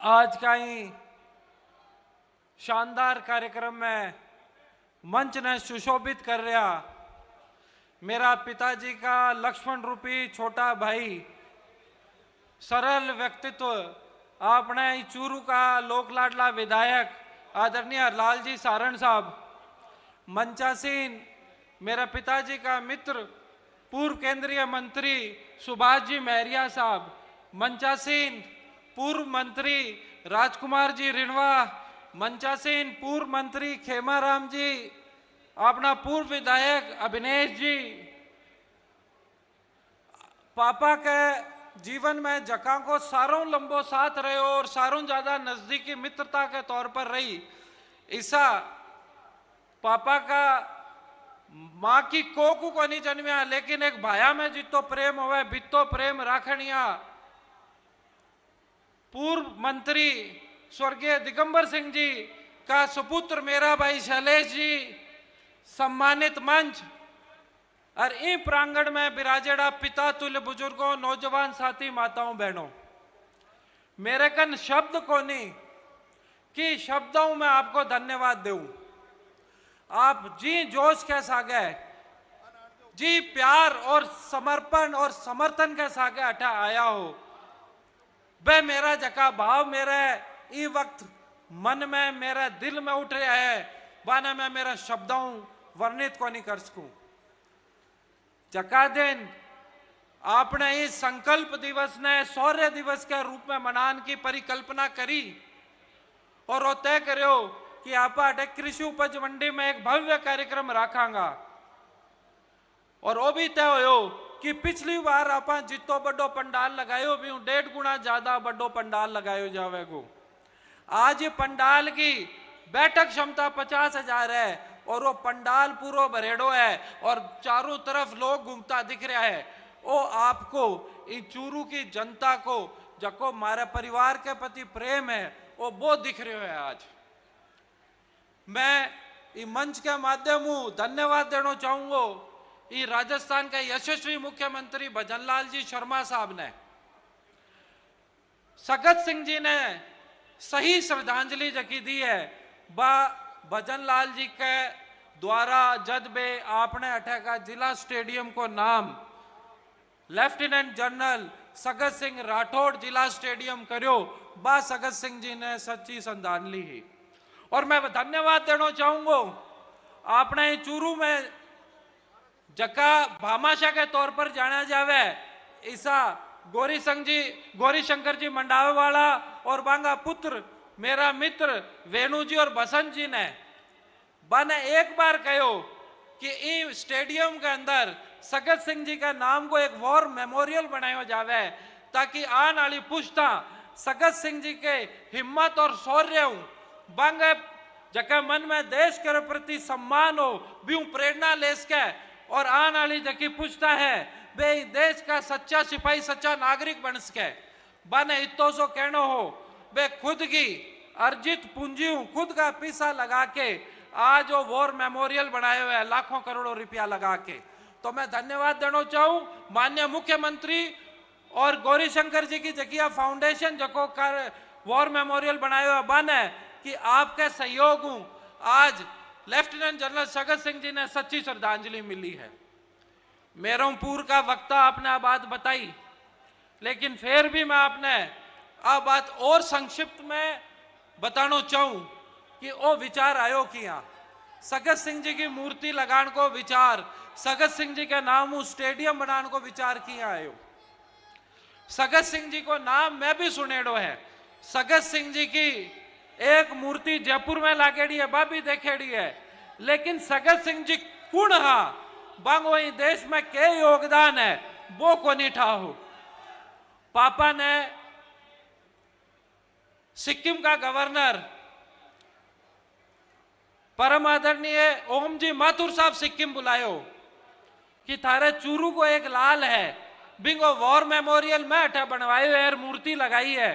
आज का ही शानदार कार्यक्रम में मंच ने सुशोभित कर रहा मेरा पिताजी का लक्ष्मण रूपी छोटा भाई, सरल व्यक्तित्व, अपने चूरू का लोक लाडला विधायक आदरणीय लालजी सारण साहब, मंचासीन मेरा पिताजी का मित्र पूर्व केंद्रीय मंत्री सुभाष जी महरिया साहब, मंचासीन पूर्व मंत्री राजकुमार जी रिणवा, मंचासीन पूर्व मंत्री खेमाराम जी, अपना पूर्व विधायक अभिनेश जी। पापा के जीवन में जका को सारों लंबो साथ रहे और सारों ज्यादा नजदीकी मित्रता के तौर पर रही। ऐसा पापा का माँ की कोकू को नहीं जन्मिया, लेकिन एक भाया में जितो प्रेम होवे बितो प्रेम राखणिया। पूर्व मंत्री स्वर्गीय दिगंबर सिंह जी का सुपुत्र मेरा भाई शैलेश जी, सम्मानित मंच और इन प्रांगण में विराजेड़ा पिता तुल्य बुजुर्गों, नौजवान साथी, माताओं, बहनों, मेरे कन शब्द को नहीं कि शब्दों में आपको धन्यवाद दूं। आप जी जोश के सागे, जी प्यार और समर्पण और समर्थन के सागे अठा आया हो, वह मेरा जका भाव मेरे ई वक्त मन में, मेरे दिल में उठ रहा है, बाना मैं मेरा शब्दों वर्णित को नहीं कर सकूं। जका दिन आपने इस संकल्प दिवस ने शौर्य दिवस के रूप में मनाने की परिकल्पना करी और वो तय करो कि आप कृषि उपज मंडी में एक भव्य कार्यक्रम रखांगा। और वो भी तय हो कि पिछली बार आप जितो बड़ो पंडाल लगायो भी 1.5 गुना ज्यादा बड़ो पंडाल लगायो जावेगो। आज पंडाल की बैठक क्षमता 50,000 है और वो पंडाल पूरा भरेड़ो है और चारों तरफ लोग घूमता दिख रहा है। वो आपको इन चूरू की जनता को जको मारे परिवार के प्रति प्रेम है वो बहुत दिख रहा है। आज मैं इस मंच के माध्यम धन्यवाद देना चाहूंगा ये राजस्थान के यशस्वी मुख्यमंत्री भजनलाल जी शर्मा साहब ने, सगत सिंह जी ने सही श्रद्धांजलि जकी दी है। बा भजनलाल जी के द्वारा जद बे आपने अठेगा जिला स्टेडियम को नाम लेफ्टिनेंट जनरल सगत सिंह राठौड़ जिला स्टेडियम करो, बा सगत सिंह जी ने सच्ची श्रद्धांजलि ही। और मैं धन्यवाद देना चाहूंगा आपने चूरू में जका भामाशाह के तौर पर जाना जावे ऐसा गौरी शंकर जी मंडावे वाला और बांगा पुत्र मेरा मित्र वेणु जी और बसंत जी ने बाने एक बार कहो कि इस स्टेडियम के अंदर सगत सिंह जी का नाम को एक वॉर मेमोरियल बनाया जावे ताकि आने वाली पुश्ता सगत सिंह जी के हिम्मत और शौर्य बांगे जके मन में देश के प्रति सम्मान हो भी प्रेरणा ले सके और आने वाली जकी पूछता है वे देश का सच्चा सिपाही, सच्चा नागरिक बन सके। बने इतो सो कहना हो वे खुद की अर्जित पूंजी खुद का पैसा लगा के आज वो वॉर मेमोरियल बनाए हुए हैं लाखों करोड़ों रुपया लगा के। तो मैं धन्यवाद देना चाहूं माननीय मुख्यमंत्री और गौरी शंकर जी की जकिया फाउंडेशन जको कर वॉर मेमोरियल बनाए हुए बने कि आपके सहयोग आज लेफ्टिनेंट जनरल सगत सिंह जी ने सच्ची श्रद्धांजलि मिली है। मेरोंपुर का वक्ता आपने बात बताई, लेकिन फिर भी मैं आपने अब बात और संक्षिप्त में बताना चाहूं कि वो विचार आयो किया सगत सिंह जी की मूर्ति लगाने को विचार, सगत सिंह जी के नाम स्टेडियम बनाने को विचार किया आयो। सगत सिंह जी को नाम मैं भी सुनेड़ो है। सगत सिंह जी की एक मूर्ति जयपुर में लागेड़ी है, बाबी देखेड़ी है, लेकिन सगत सिंह जी कौन हा बांगो देश में के योगदान है वो को नहीं ठा हो। पापा ने सिक्किम का गवर्नर परम आदरणीय ओम जी माथुर साहब सिक्किम बुलायो कि थारे चूरू को एक लाल है बिंगो वॉर मेमोरियल में अठा बनवायो है, मूर्ति लगाई है,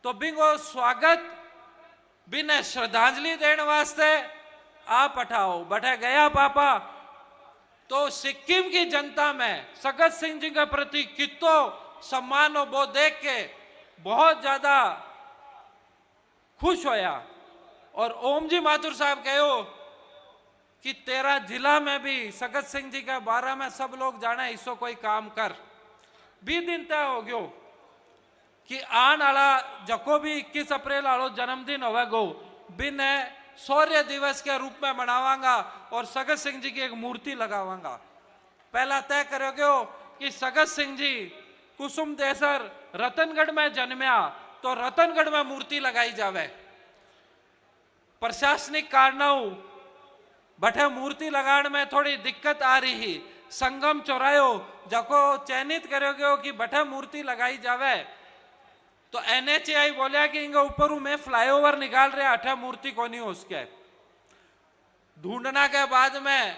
तो बिंगो स्वागत बिना श्रद्धांजलि देने वास्ते आप पठाओ बैठे गया पापा। तो सिक्किम की जनता में सगत सिंह जी के प्रति कितो सम्मान हो वो देख के बहुत ज्यादा खुश होया और ओम जी माथुर साहब कहो कि तेरा जिला में भी सगत सिंह जी के बारे में सब लोग जाने इसो कोई काम कर। 20 दिन तय हो गयो कि आने वाला जको भी 21 अप्रैल वालों जन्मदिन होगा बिन शौर्य दिवस के रूप में मनावांगा और सगत सिंह जी की एक मूर्ति लगावांगा। पहला तय करोगे कि सगत सिंह जी कुसुम देसर रतनगढ़ में जन्मया तो रतनगढ़ में मूर्ति लगाई जावे। प्रशासनिक कारणों बठे मूर्ति लगाने में थोड़ी दिक्कत आ रही ही, संगम चौरायो जको चयनित करोगे कि बठे मूर्ति लगाई जावे तो NHAI बोलिया कि इनके ऊपर मैं फ्लाईओवर निकाल रहे अठे मूर्ति को नहीं हो उसके। ढूंढना के बाद में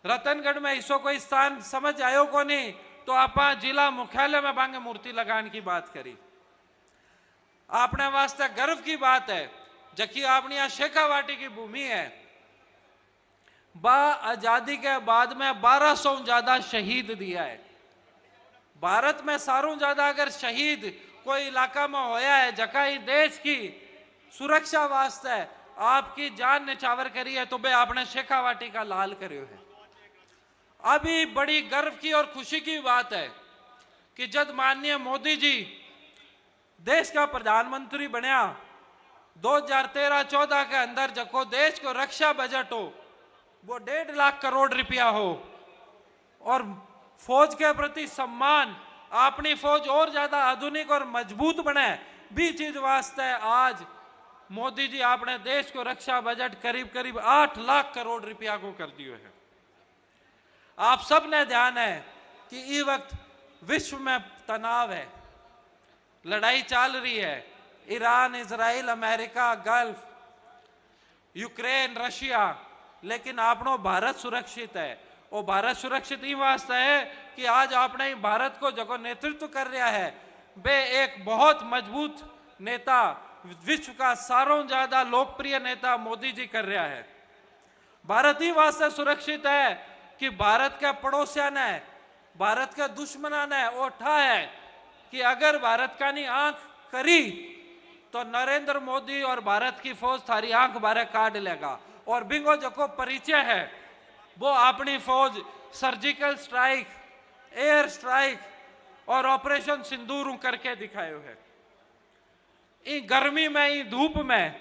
रतनगढ़ में इसो कोई स्थान समझ आयो को नहीं तो आप जिला मुख्यालय में बांगे मूर्ति लगाने की बात करी। आपने वास्ते गर्व की बात है जबकि आपने यहाँ शेखावाटी की भूमि है। आजादी के बाद में 1200 ज्यादा शहीद दिया है। भारत में सारों ज्यादा अगर शहीद कोई इलाका में होया है जका ही देश की सुरक्षा वास्ते आपकी जान निछावर करी है तो बे आपने शेखावाटी का लाल करियो है। अभी बड़ी गर्व की और खुशी की बात है कि जब माननीय मोदी जी देश का प्रधानमंत्री बनया 2013-14 के अंदर जको देश को रक्षा बजट हो वो 1.5 लाख करोड़ रुपया हो और फौज के प्रति सम्मान अपनी फौज और ज्यादा आधुनिक और मजबूत बने भी चीज वास्ते आज मोदी जी आपने देश को रक्षा बजट करीब करीब 8 लाख करोड़ रुपया को कर दियो है। आप सब ने ध्यान है कि इस वक्त विश्व में तनाव है, लड़ाई चल रही है, Iran, Israel, America, gulf, Ukraine, Russia, लेकिन आपनो भारत सुरक्षित है। और भारत सुरक्षित ही वास्ते है कि आज आपने भारत को जो नेतृत्व कर रहा है वे एक बहुत मजबूत नेता, विश्व का सारों ज्यादा लोकप्रिय नेता मोदी जी कर रहा है। भारत ही वास्ते सुरक्षित है कि भारत के पड़ोसिया ने, भारत के दुश्मना ने उठा है कि अगर भारत का नहीं आंख करी तो नरेंद्र मोदी और भारत की फौज थारी आंख बारे काट लेगा। और बिंगो जो परिचय है वो अपनी फौज सर्जिकल स्ट्राइक, एयर स्ट्राइक और ऑपरेशन सिंदूर करके दिखायो है। इन गर्मी में, इन धूप में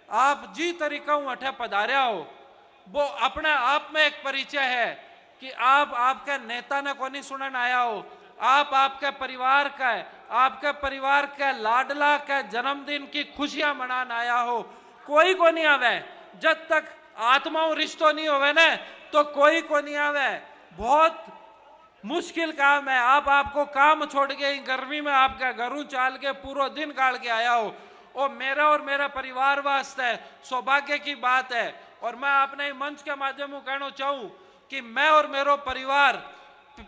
आप जी तरीका अठे पधार्या हो वो अपने आप में एक परिचय है कि आप आपके नेता ने को नहीं सुनने आया हो, आप आपके परिवार का, आपके परिवार के लाडला के जन्मदिन की खुशियां मनाने आया हो। कोई को नहीं आवे जब तक आत्माओं रिश्तो नहीं होवे ना तो कोई को नहीं आवे। बहुत मुश्किल काम है। आप आपको काम छोड़ के गर्मी में आपका घरों चाल के पूरा दिन काट के आया हो और मेरा और मेरा परिवार वास्ते सौभाग्य की बात है। और मैं अपने मंच के माध्यम से कहना चाहूं कि मैं और मेरा परिवार,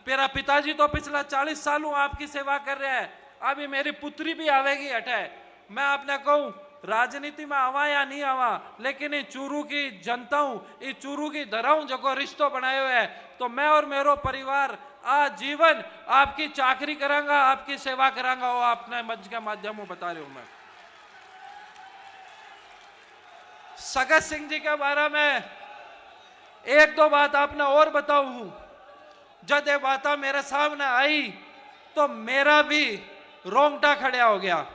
मेरा पिताजी तो पिछला 40 सालों आपकी सेवा कर रहे हैं, अभी मेरी पुत्री भी आवेगी हटे। मैं आपने कहूं राजनीति में आवा या नहीं आवा, लेकिन ये चूरू की जनता हूं, ये चूरू की धराऊं जो रिश्तों बनाए हुए है तो मैं और मेरा परिवार आजीवन आपकी चाकरी करांगा, आपकी सेवा करांगा। वो आपने मंच के माध्यम से बता रहे हूं। मैं सगत सिंह जी के बारे में एक दो बात आपने और बताऊं। जब ये बात मेरे सामने आई तो मेरा भी रोंगटा खड़ा हो गया।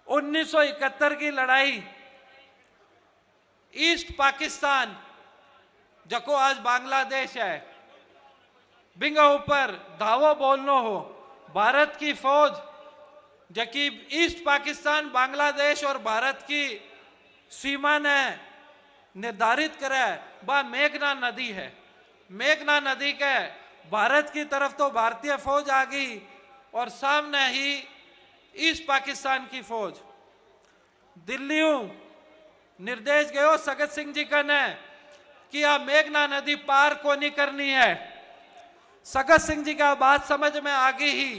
1971 की लड़ाई, ईस्ट पाकिस्तान जको आज बांग्लादेश है, बिंगा ऊपर धावो बोलनो हो, भारत की फौज जबकि ईस्ट पाकिस्तान, बांग्लादेश और भारत की सीमा ने निर्धारित करे बा मेघना नदी है। मेघना नदी के भारत की तरफ तो भारतीय फौज आ गई और सामने ही ईस्ट पाकिस्तान की फौज। दिल्ली निर्देश गयो सगत सिंह जी का ने कि आप मेघना नदी पार को नहीं करनी है। सगत सिंह जी का बात समझ में आ गई ही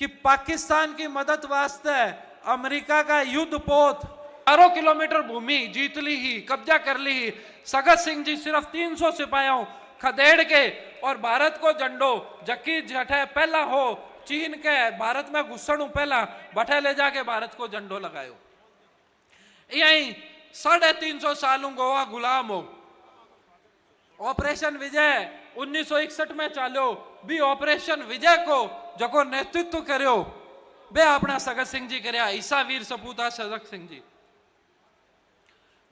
कि पाकिस्तान की मदद वास्ते अमेरिका का युद्ध पोत 12 किलोमीटर भूमि जीत ली ही, कब्जा कर ली ही। सगत सिंह जी सिर्फ 300 सिपाहियों खदेड़ के और भारत को झंडो जकी जठे पहला हो चीन के भारत में घुसणु पहला बठे ले जाके भारत को झंडो लगायो। यही 350 सालों गोवा गुलाम हो। ऑपरेशन विजय 1961 में चालो भी ऑपरेशन विजय को जको नेतृत्व करो बे अपना सगत सिंह जी करया, ईसा वीर सपूता सगत सिंह जी।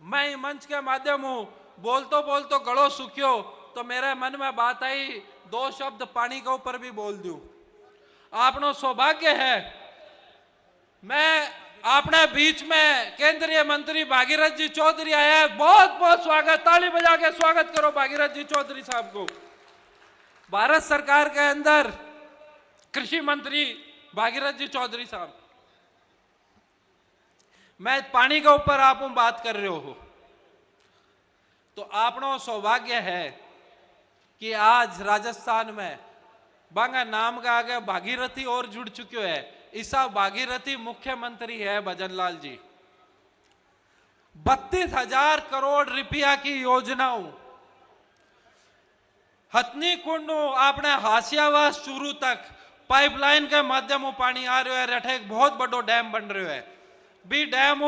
मैं मंच के माध्यम हूं बोलतो बोलतो गड़ो सुखियो तो मेरे मन में बात आई 2 शब्द पानी के ऊपर भी बोल दूं। आपनो सौभाग्य है मैं अपने बीच में केंद्रीय मंत्री भागीरथ जी चौधरी आया है। बहुत बहुत स्वागत, ताली बजा के स्वागत करो भागीरथ जी चौधरी साहब को। भारत सरकार के अंदर कृषि मंत्री भागीरथ जी चौधरी साहब, मैं पानी के ऊपर आप बात कर रहे हो तो आपनो सौभाग्य है कि आज राजस्थान में बांगा नाम का आगे भागीरथी और जुड़ चुके है। ईसा भागीरथी मुख्यमंत्री है भजनलाल जी। 32,000 करोड़ रुपया की योजनाओं हथनी कुंड आपने हासियावास चूरू तक पाइपलाइन के माध्यम पानी आ रहा है। रठे एक बहुत बड़ो डैम बन रहा है। बी डैम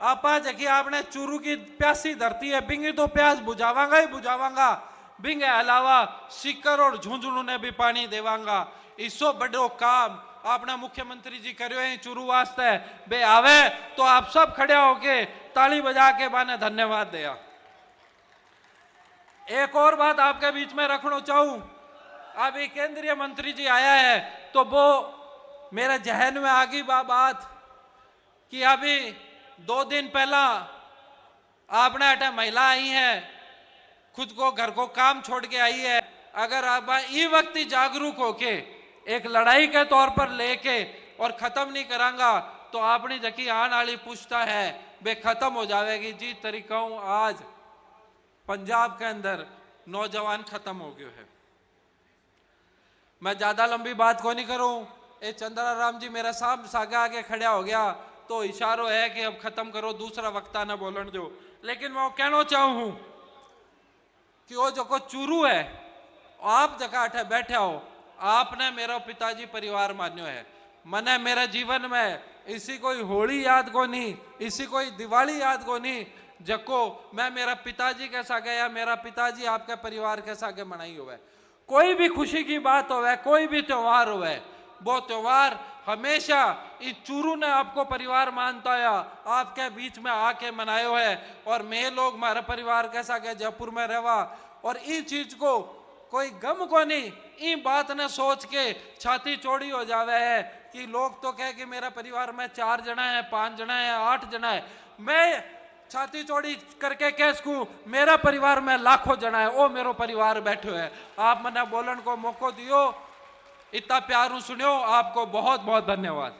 आपा जकी आपने चूरू की प्यासी धरती है बिंगी तो प्यास बुझावांगा ही बुझावांगा। बिंगे अलावा सीकर और झुंझुनू ने भी पानी देवांगा। इसो बड़ो काम आपने मुख्यमंत्री जी करियो है चूरू वास्ते बे आवे तो आप सब खड़े होके ताली बजा के बाने धन्यवाद दिया। एक और बात आपके बीच में रखना चाहूं, अभी केंद्रीय मंत्री जी आया है तो वो मेरे जहन में आ गई बात कि अभी 2 दिन पहला आपने अटे महिला आई है, खुद को घर को काम छोड़ के आई है। अगर आप ये वक्त ही जागरूक होके एक लड़ाई के तौर पर लेके और खत्म नहीं करांगा तो अपनी जकी आने वाली पूछता है वे खत्म हो जाएगी। जी तरीका आज पंजाब के अंदर नौजवान खत्म हो गए है। मैं ज्यादा लंबी बात को नहीं करूं। ये चंद्रा राम जी मेरा साहब सागे आगे खड़ा हो गया तो इशारो है कि अब खत्म करो, दूसरा वक्ता ना बोलन दो। लेकिन मैं कहना चाहूं कि वो जो को चूरू है आप जगह अठे बैठे हो, आपने मेरा पिताजी परिवार मान्यो है। मने मेरे जीवन में इसी कोई होली याद को नहीं, इसी कोई दिवाली याद को नहीं जको मैं मेरा पिताजी के सागे या मेरा पिताजी आपके परिवार के सागे मनाई हुए। कोई भी खुशी की बात होवे, कोई भी त्योहार होवे, वो त्योहार हमेशा इस चूरू ने आपको परिवार मानता है, आपके बीच में आके मनायो है। और मैं लोग हमारे परिवार के सागे जयपुर में रहवा और इस चीज को कोई गम को नहीं, ये बात ने सोच के छाती चौड़ी हो जावे है कि लोग तो कहे कि मेरा परिवार में 4 जना है, 5 जना है, 8 जना है। मैं छाती चौड़ी करके कह सकूं मेरा परिवार में लाखों जना है, वो मेरो परिवार बैठो है। आप मने बोलन को मौको दियो, इतना प्यार सुनियो, आपको बहुत बहुत धन्यवाद।